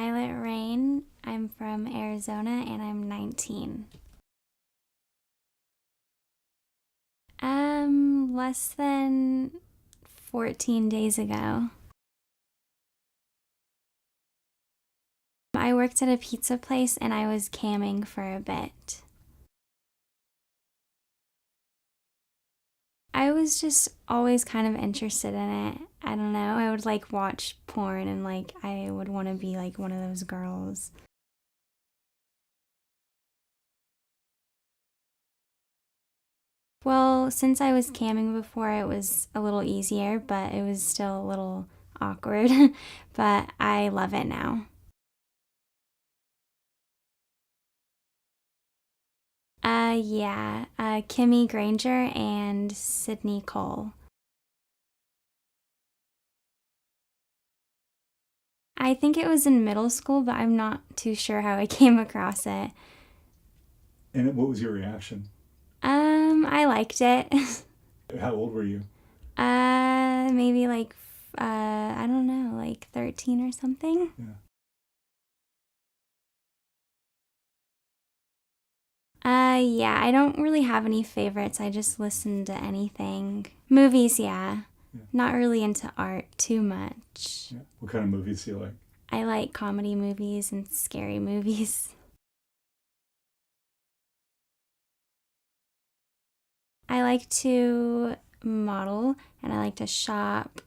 Violet Rain. I'm from Arizona and I'm 19. Less than 14 days ago. I worked at a pizza place and I was camming for a bit. I was just always kind of interested in it. I don't know, I would like watch porn and like I would want to be like one of those girls. Well, since I was camming before, it was a little easier, but it was still a little awkward. But I love it now. Yeah, Kimmy Granger and Sydney Cole. I think it was in middle school, but I'm not too sure how I came across it. And what was your reaction? I liked it. How old were you? Maybe like, I don't know, like 13 or something. Yeah. Yeah, I don't really have any favorites. I just listen to anything. Movies, yeah. Yeah. Not really into art too much. Yeah. What kind of movies do you like? I like comedy movies and scary movies. I like to model and I like to shop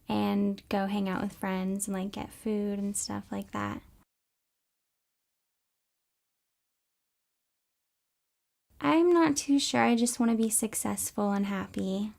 and go hang out with friends and like get food and stuff like that. I'm not too sure. I just want to be successful and happy.